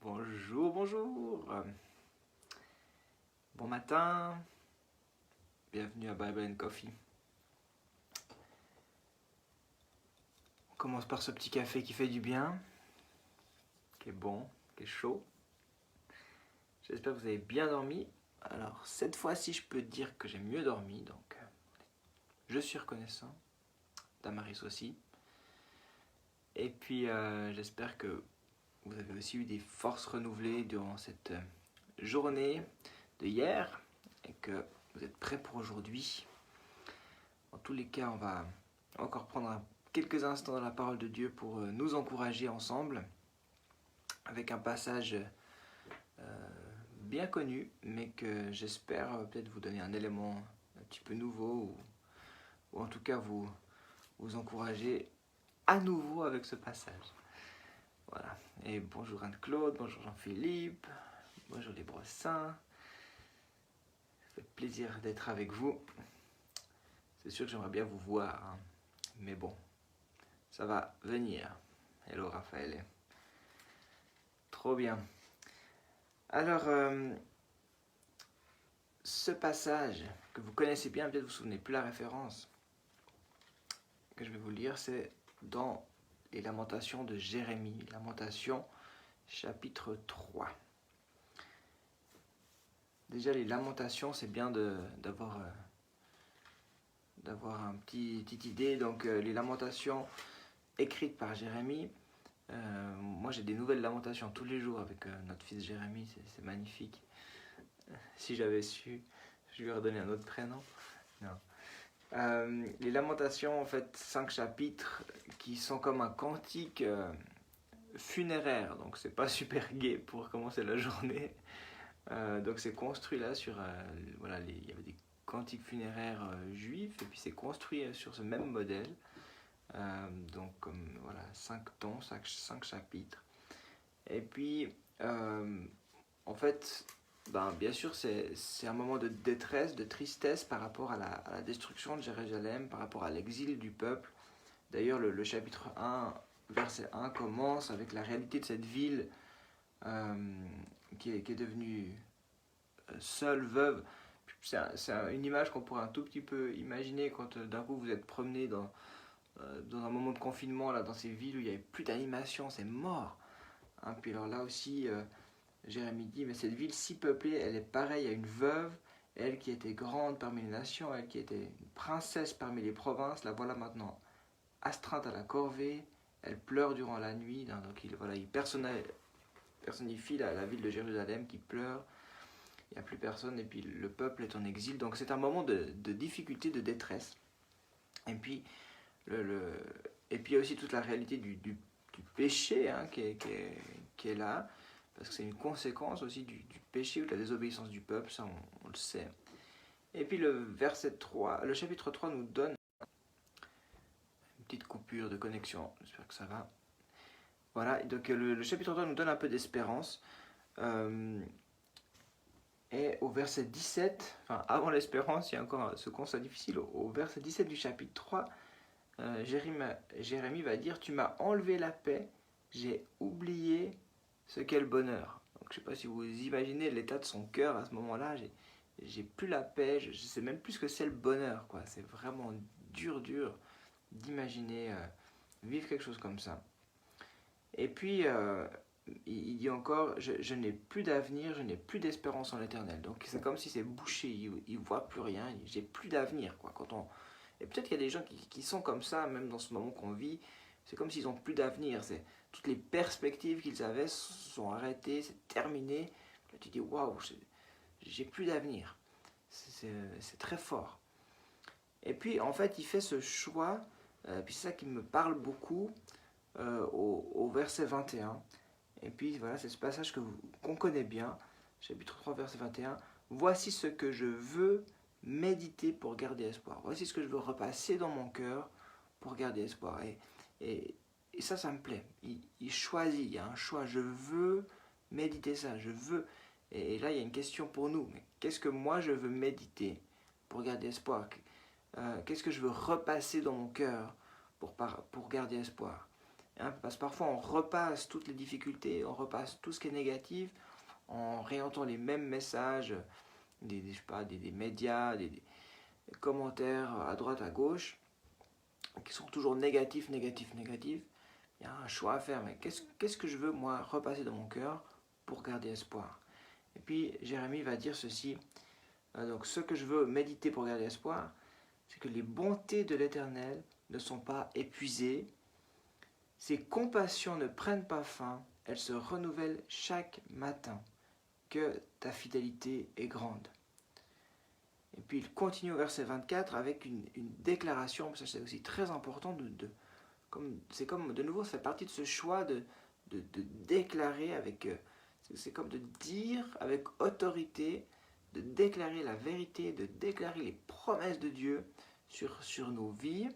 Bonjour, bonjour. Bon matin. Bienvenue à Bible and Coffee. On commence par ce petit café qui fait du bien, qui est bon, qui est chaud. J'espère que vous avez bien dormi. Alors, cette fois-ci, je peux dire que j'ai mieux dormi, donc je suis reconnaissant. Damaris aussi. Et puis, j'espère que vous avez aussi eu des forces renouvelées durant cette journée de hier et que vous êtes prêts pour aujourd'hui. En tous les cas, on va encore prendre quelques instants dans la parole de Dieu pour nous encourager ensemble avec un passage bien connu, mais que j'espère peut-être vous donner un élément un petit peu nouveau ou en tout cas vous encourager à nouveau avec ce passage. Voilà. Et bonjour Anne-Claude, bonjour Jean-Philippe, bonjour les Brossins. Ça fait plaisir d'être avec vous. C'est sûr que j'aimerais bien vous voir, hein. Mais bon, ça va venir. Hello Raphaël. Trop bien. Alors, ce passage que vous connaissez bien, peut-être vous ne vous souvenez plus la référence que je vais vous lire, c'est dans les Lamentations de Jérémie, Lamentations chapitre 3. Déjà, les Lamentations, c'est bien d'avoir une petite idée. Donc, les Lamentations écrites par Jérémie. Moi, j'ai des nouvelles Lamentations tous les jours avec notre fils Jérémie, c'est magnifique. Si j'avais su, je lui aurais donné un autre prénom. Non. Les Lamentations, en fait, 5 chapitres qui sont comme un cantique funéraire. Donc, c'est pas super gai pour commencer la journée. Donc, c'est construit là sur. Voilà, il y avait des cantiques funéraires juifs, et puis c'est construit sur ce même modèle. Donc, comme voilà, 5 tons, 5 chapitres. Et puis, en fait. Bien sûr, c'est un moment de détresse, de tristesse par rapport à la destruction de Jérusalem, par rapport à l'exil du peuple. D'ailleurs, le chapitre 1, verset 1 commence avec la réalité de cette ville qui est devenue seule, veuve. C'est une image qu'on pourrait un tout petit peu imaginer quand d'un coup vous êtes promené dans un moment de confinement, là, dans ces villes où il n'y avait plus d'animation, c'est mort. Hein, puis alors là aussi... Jérémie dit, mais cette ville si peuplée, elle est pareille à une veuve, elle qui était grande parmi les nations, elle qui était une princesse parmi les provinces, la voilà maintenant astreinte à la corvée, elle pleure durant la nuit. Donc il personnifie la ville de Jérusalem qui pleure, il n'y a plus personne, et puis le peuple est en exil. Donc c'est un moment de difficulté, de détresse. Et puis, et puis il y a aussi toute la réalité du péché, hein, qui est là. Parce que c'est une conséquence aussi du péché ou de la désobéissance du peuple, ça on le sait. Et puis le chapitre 3 nous donne une petite coupure de connexion, j'espère que ça va. Voilà, donc le chapitre 3 nous donne un peu d'espérance. Et au verset 17, enfin avant l'espérance, il y a encore ce constat difficile. Au verset 17 du chapitre 3, Jérémie va dire « Tu m'as enlevé la paix, j'ai oublié ce qu'est le bonheur. » Donc je ne sais pas si vous imaginez l'état de son cœur à ce moment-là. J'ai plus la paix, je ne sais même plus ce que c'est le bonheur, quoi. C'est vraiment dur d'imaginer vivre quelque chose comme ça. Et puis il dit encore, je n'ai plus d'avenir, je n'ai plus d'espérance en l'éternel. Donc c'est comme si c'est bouché, il ne voit plus rien, j'ai plus d'avenir, quoi. Et peut-être qu'il y a des gens qui sont comme ça, même dans ce moment qu'on vit, c'est comme s'ils n'ont plus d'avenir. Toutes les perspectives qu'ils avaient sont arrêtées, c'est terminé. Là, tu dis, waouh, j'ai plus d'avenir. C'est très fort. Et puis, en fait, il fait ce choix, puis c'est ça qui me parle beaucoup, au verset 21. Et puis, voilà, c'est ce passage qu'on connaît bien, chapitre 3, verset 21. Voici ce que je veux méditer pour garder espoir. Voici ce que je veux repasser dans mon cœur pour garder espoir. Et ça me plaît. Il choisit, il y a un choix. Je veux méditer ça, je veux. Et là, il y a une question pour nous. Mais qu'est-ce que moi, je veux méditer pour garder espoir? Qu'est-ce que je veux repasser dans mon cœur pour garder espoir? Hein, parce que parfois on repasse toutes les difficultés, on repasse tout ce qui est négatif, on réentend les mêmes messages je sais pas, des médias, des commentaires à droite, à gauche, qui sont toujours négatifs, négatifs, négatifs. Il y a un choix à faire, mais qu'est-ce que je veux, moi, repasser dans mon cœur pour garder espoir? Et puis, Jérémie va dire ceci, donc ce que je veux méditer pour garder espoir, c'est que les bontés de l'Éternel ne sont pas épuisées, ses compassions ne prennent pas fin, elles se renouvellent chaque matin, que ta fidélité est grande. Et puis il continue au verset 24 avec une déclaration, ça c'est aussi très important, c'est comme de nouveau, ça fait partie de ce choix de déclarer avec, c'est comme de dire avec autorité, de déclarer la vérité, de déclarer les promesses de Dieu sur nos vies,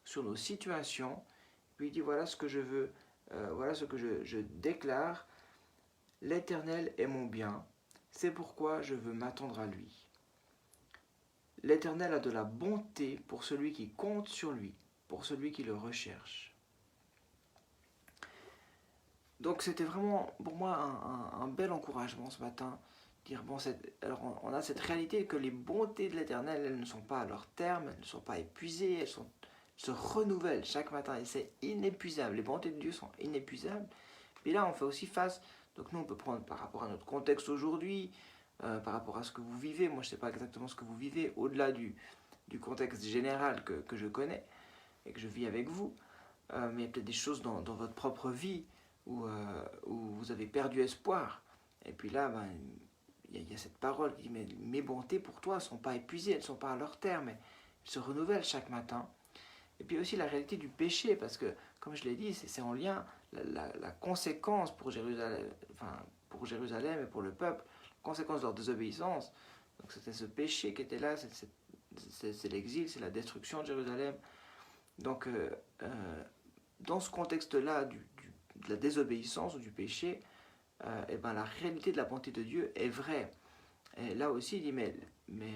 sur nos situations. Puis il dit voilà ce que je veux, voilà ce que je déclare, l'Éternel est mon bien, c'est pourquoi je veux m'attendre à lui. L'Éternel a de la bonté pour celui qui compte sur lui, pour celui qui le recherche. Donc c'était vraiment pour moi un bel encouragement ce matin. Dire, bon, alors on a cette réalité que les bontés de l'Éternel, elles ne sont pas à leur terme, elles ne sont pas épuisées, elles se renouvellent chaque matin et c'est inépuisable. Les bontés de Dieu sont inépuisables. Et là, on fait aussi face, donc nous on peut prendre par rapport à notre contexte aujourd'hui, par rapport à ce que vous vivez. Moi je ne sais pas exactement ce que vous vivez, au-delà du contexte général que je connais et que je vis avec vous, mais il y a peut-être des choses dans votre propre vie où vous avez perdu espoir. Et puis là, il y a cette parole qui dit, mais mes bontés pour toi ne sont pas épuisées, elles ne sont pas à leur terme, elles se renouvellent chaque matin. Et puis aussi la réalité du péché, parce que, comme je l'ai dit, c'est en lien, la conséquence pour Jérusalem et pour le peuple, la conséquence de leur désobéissance, donc c'était ce péché qui était là, c'est l'exil, c'est la destruction de Jérusalem. Donc, dans ce contexte-là de la désobéissance ou du péché, la réalité de la bonté de Dieu est vraie. Et là aussi, il dit, mais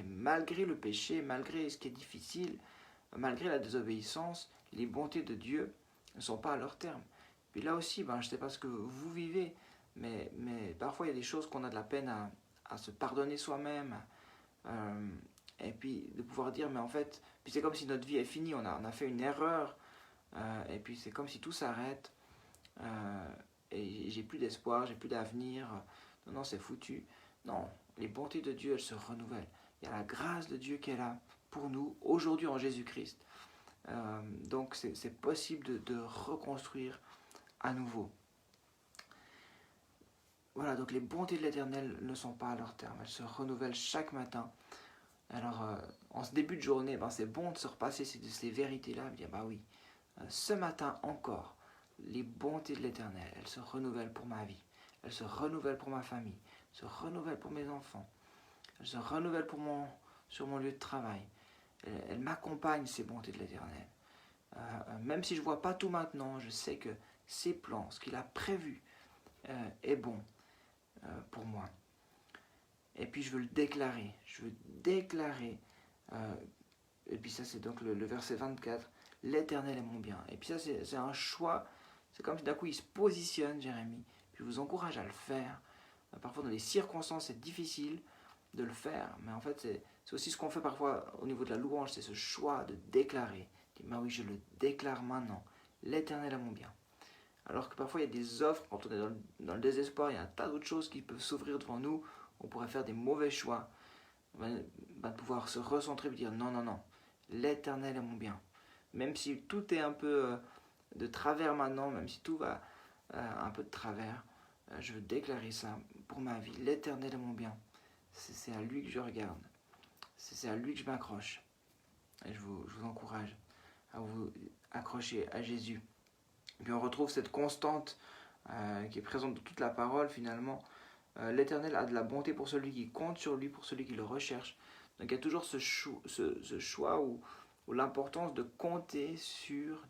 malgré le péché, malgré ce qui est difficile, malgré la désobéissance, les bontés de Dieu ne sont pas à leur terme. Puis là aussi, je ne sais pas ce que vous vivez, mais parfois il y a des choses qu'on a de la peine à se pardonner soi-même. Et puis de pouvoir dire, mais en fait, puis c'est comme si notre vie est finie, on a fait une erreur, et puis c'est comme si tout s'arrête, et j'ai plus d'espoir, j'ai plus d'avenir, non, c'est foutu. Non, les bontés de Dieu, elles se renouvellent. Il y a la grâce de Dieu qui est là pour nous, aujourd'hui en Jésus-Christ. Donc c'est possible de reconstruire à nouveau. Voilà, donc les bontés de l'Éternel ne sont pas à leur terme, elles se renouvellent chaque matin. Alors, en ce début de journée, c'est bon de se repasser ces vérités-là, de dire, oui, ce matin encore, les bontés de l'Éternel, elles se renouvellent pour ma vie, elles se renouvellent pour ma famille, elles se renouvellent pour mes enfants, elles se renouvellent sur mon lieu de travail. Elles m'accompagnent, ces bontés de l'Éternel. Même si je ne vois pas tout maintenant, je sais que ses plans, ce qu'il a prévu, est bon pour moi. Et puis je veux le déclarer. Et puis ça c'est donc le verset 24. L'Éternel est mon bien. Et puis ça c'est un choix. C'est comme si d'un coup il se positionne, Jérémie. Puis je vous encourage à le faire. Parfois dans les circonstances c'est difficile de le faire. Mais en fait c'est aussi ce qu'on fait parfois au niveau de la louange. C'est ce choix de déclarer. Oui, je le déclare maintenant. L'Éternel est mon bien. Alors que parfois il y a des offres, quand on est dans le désespoir, il y a un tas d'autres choses qui peuvent s'ouvrir devant nous. On pourrait faire des mauvais choix. De pouvoir se recentrer et dire non, l'Éternel est mon bien. Même si tout est un peu de travers maintenant, même si tout va un peu de travers, je veux déclarer ça pour ma vie. L'Éternel est mon bien. C'est à lui que je regarde. C'est à lui que je m'accroche. Et je vous encourage à vous accrocher à Jésus. Et puis on retrouve cette constante qui est présente dans toute la parole finalement. L'Éternel a de la bonté pour celui qui compte sur lui, pour celui qui le recherche. Donc il y a toujours ce choix ou l'importance de compter sur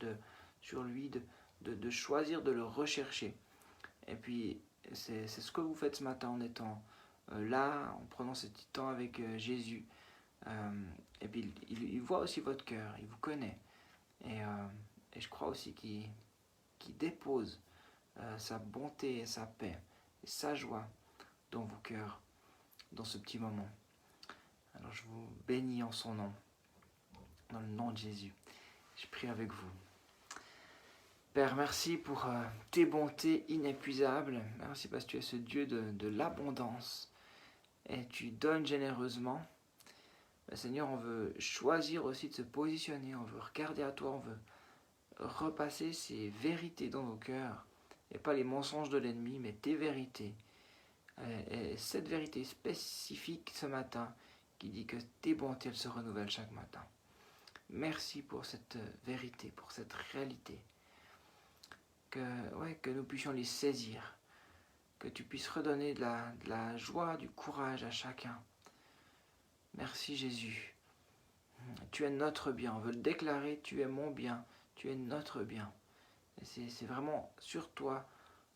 lui, de choisir de le rechercher. Et puis c'est ce que vous faites ce matin en étant là, en prenant ce petit temps avec Jésus. Et puis il voit aussi votre cœur, il vous connaît. Et je crois aussi qu'il qui dépose sa bonté et sa paix et sa joie dans vos cœurs, dans ce petit moment. Alors je vous bénis en son nom, dans le nom de Jésus. Je prie avec vous. Père, merci pour tes bontés inépuisables. Merci parce que tu es ce Dieu de l'abondance et tu donnes généreusement. Seigneur, on veut choisir aussi de se positionner, on veut regarder à toi, on veut repasser ces vérités dans nos cœurs, et pas les mensonges de l'ennemi, mais tes vérités. Et cette vérité spécifique ce matin, qui dit que tes bontés, elles se renouvellent chaque matin. Merci pour cette vérité, pour cette réalité. Que nous puissions les saisir, que tu puisses redonner de la joie, du courage à chacun. Merci Jésus. Tu es notre bien, on veut le déclarer, tu es mon bien, tu es notre bien. Et c'est vraiment sur toi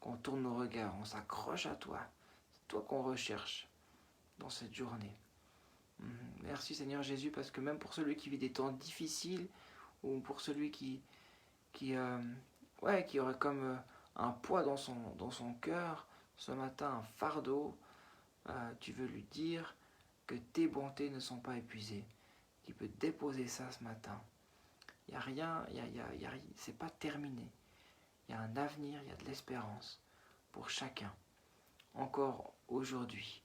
qu'on tourne nos regards, on s'accroche à toi. C'est toi qu'on recherche dans cette journée. Merci Seigneur Jésus, parce que même pour celui qui vit des temps difficiles, ou pour celui qui aurait comme un poids dans son cœur, ce matin, un fardeau, tu veux lui dire que tes bontés ne sont pas épuisées, qu'il peut déposer ça ce matin. Il n'y a rien, c'est pas terminé. Il y a un avenir, il y a de l'espérance pour chacun, encore aujourd'hui.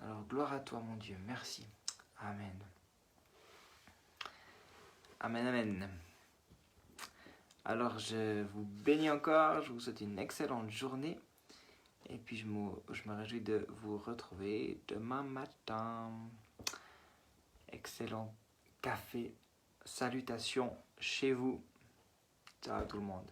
Alors gloire à toi mon Dieu, merci. Amen. Amen, amen. Alors je vous bénis encore, je vous souhaite une excellente journée. Et puis je me réjouis de vous retrouver demain matin. Excellent café. Salutations chez vous. Ciao tout le monde.